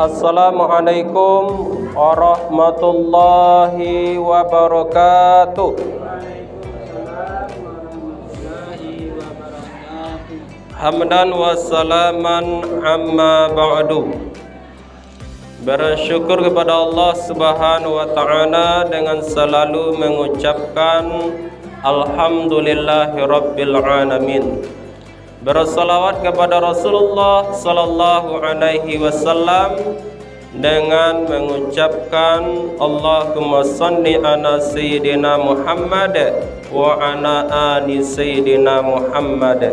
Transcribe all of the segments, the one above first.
Assalamualaikum warahmatullahi wabarakatuh. Hamdan wa salaman amma ba'du. Bersyukur kepada Allah Subhanahu wa taala dengan selalu mengucapkan alhamdulillahi rabbil alamin. Bersalawat kepada Rasulullah sallallahu alaihi wasallam dengan mengucapkan Allahumma shalli ala sayyidina Muhammad wa ala ali sayyidina Muhammad.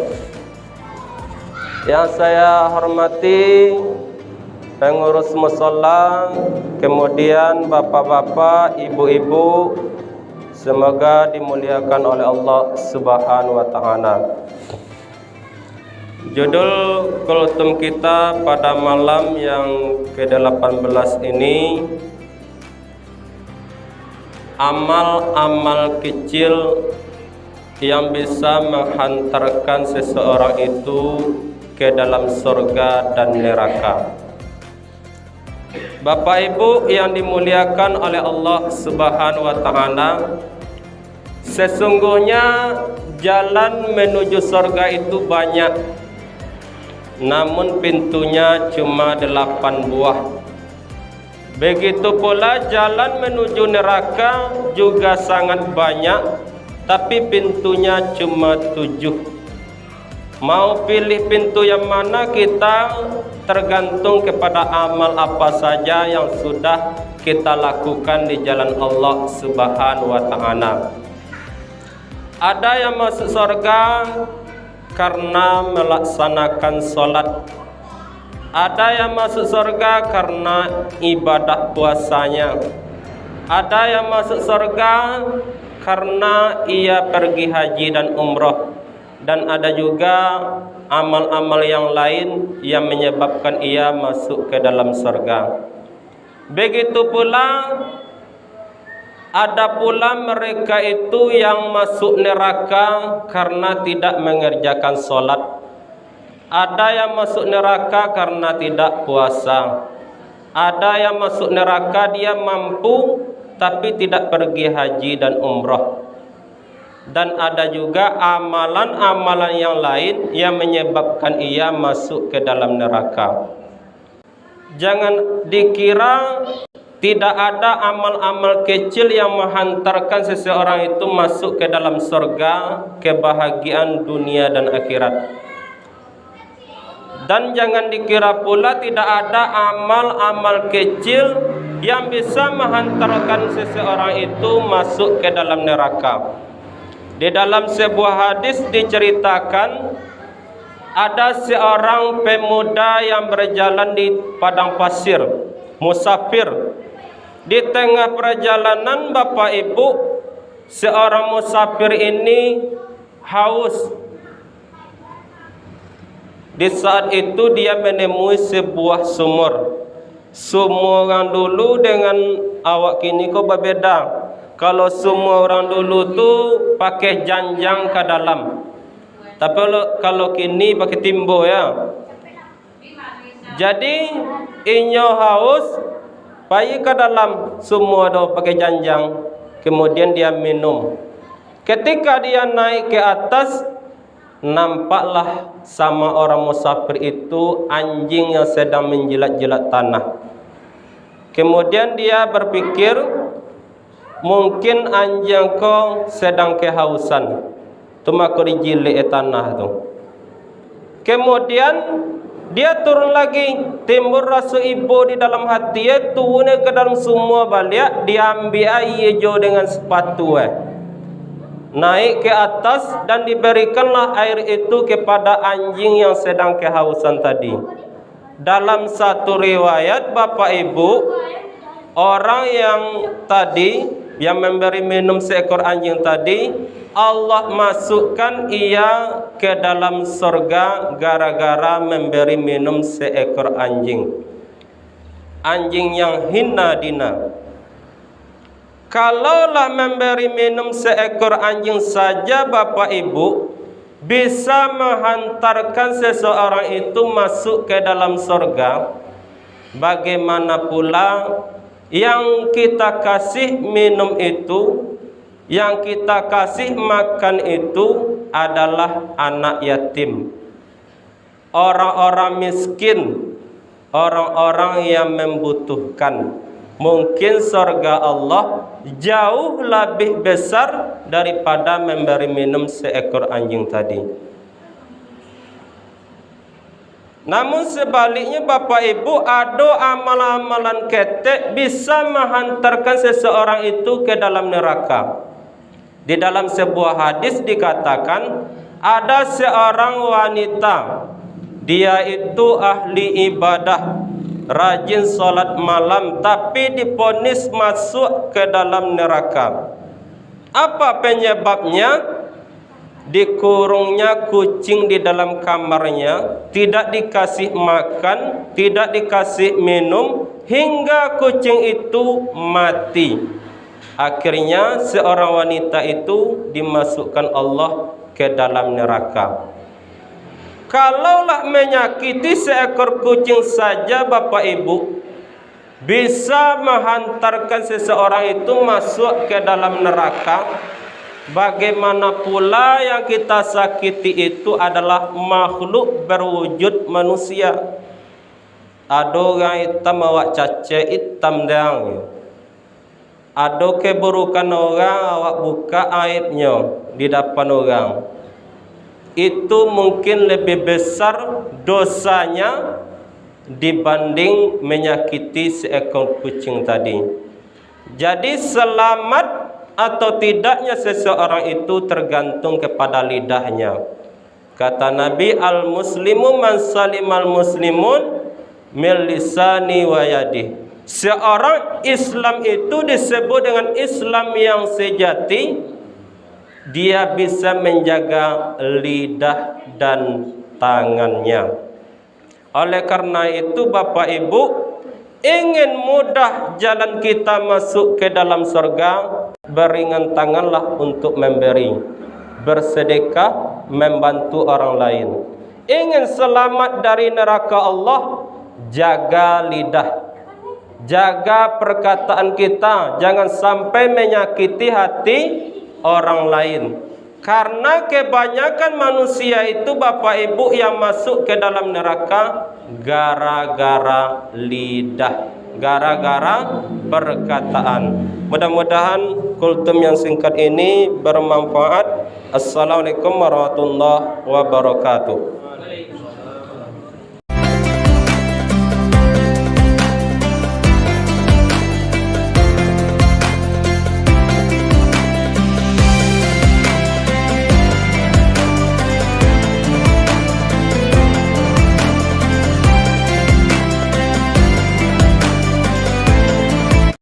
Yang saya hormati pengurus mushola, kemudian bapak-bapak, ibu-ibu, semoga dimuliakan oleh Allah Subhanahu wa taala. Judul kultum kita pada malam yang ke-18 ini, amal-amal kecil yang bisa menghantarkan seseorang itu ke dalam surga dan neraka. Bapak Ibu yang dimuliakan oleh Allah Subhanahu wa taala, sesungguhnya jalan menuju surga itu banyak, namun pintunya cuma 8 buah. Begitu pula jalan menuju neraka juga sangat banyak, tapi pintunya cuma 7. Mau pilih pintu yang mana kita tergantung kepada amal apa saja yang sudah kita lakukan di jalan Allah Subhanahu wa taala. Ada yang masuk surga karena melaksanakan sholat, ada yang masuk surga karena ibadah puasanya, ada yang masuk surga karena ia pergi haji dan umroh, dan ada juga amal-amal yang lain yang menyebabkan ia masuk ke dalam surga. Begitu pula ada pula mereka itu yang masuk neraka karena tidak mengerjakan sholat. Ada yang masuk neraka karena tidak puasa. Ada yang masuk neraka dia mampu tapi tidak pergi haji dan umrah. Dan ada juga amalan-amalan yang lain yang menyebabkan ia masuk ke dalam neraka. Jangan dikira tidak ada amal-amal kecil yang menghantarkan seseorang itu masuk ke dalam surga, kebahagiaan dunia dan akhirat. Dan jangan dikira pula tidak ada amal-amal kecil yang bisa menghantarkan seseorang itu masuk ke dalam neraka. Di dalam sebuah hadis diceritakan ada seorang pemuda yang berjalan di padang pasir, musafir. Di tengah perjalanan Bapak Ibu, seorang musafir ini haus. Di saat itu dia menemui sebuah sumur. Sumur orang dulu dengan awak kini kok berbeda. Kalau sumur orang dulu tuh pakai janjang ke dalam, tapi kalau kini pakai timbo ya. Jadi inyo haus, bayi ke dalam sumur do pakai janjang, kemudian dia minum. Ketika dia naik ke atas, nampaklah sama orang musafir itu anjing yang sedang menjilat-jilat tanah. Kemudian dia berpikir, mungkin anjing kau sedang kehausan, tu maka dijilat tanah tu. Kemudian dia turun lagi, timbul rasa ibu di dalam hati, turun ke dalam sumur balik, diambil air hijau dengan sepatu, naik ke atas dan diberikanlah air itu kepada anjing yang sedang kehausan tadi. Dalam satu riwayat Bapak Ibu, orang yang tadi yang memberi minum seekor anjing tadi, Allah masukkan ia ke dalam surga gara-gara memberi minum seekor anjing. Anjing yang hina dina. Kalaulah memberi minum seekor anjing saja Bapak Ibu bisa menghantarkan seseorang itu masuk ke dalam surga, Bagaimana pula yang kita kasih minum itu, yang kita kasih makan itu adalah anak yatim, orang-orang miskin, orang-orang yang membutuhkan. Mungkin surga Allah jauh lebih besar daripada memberi minum seekor anjing tadi. Namun sebaliknya Bapak Ibu, ada amalan-amalan ketek bisa menghantarkan seseorang itu ke dalam neraka. Di dalam sebuah hadis dikatakan, ada seorang wanita, dia itu ahli ibadah, rajin salat malam, tapi diponis masuk ke dalam neraka. Apa penyebabnya? Dikurungnya kucing di dalam kamarnya, tidak dikasih makan, tidak dikasih minum, hingga kucing itu mati. Akhirnya seorang wanita itu dimasukkan Allah ke dalam neraka. Kalaulah menyakiti seekor kucing saja Bapak Ibu bisa menghantarkan seseorang itu masuk ke dalam neraka, bagaimana pula yang kita sakiti itu adalah makhluk berwujud manusia. Ada orang hitam awak cacat hitam dang. Ada keburukan orang awak buka aibnya di depan orang. Itu mungkin lebih besar dosanya dibanding menyakiti seekor kucing tadi. Jadi selamat atau tidaknya seseorang itu tergantung kepada lidahnya. Kata Nabi, al-muslimu man salimal muslimun min lisani wa yadihi. Seorang Islam itu disebut dengan Islam yang sejati, dia bisa menjaga lidah dan tangannya. Oleh karena itu Bapak Ibu, ingin mudah jalan kita masuk ke dalam surga, beringan tanganlah untuk memberi, bersedekah, membantu orang lain. Ingin selamat dari neraka Allah, jaga lidah, jaga perkataan kita, jangan sampai menyakiti hati orang lain. Karena kebanyakan manusia itu Bapak Ibu yang masuk ke dalam neraka gara-gara lidah, gara-gara perkataan. Mudah-mudahan kultum yang singkat ini bermanfaat. Assalamualaikum warahmatullahi wabarakatuh.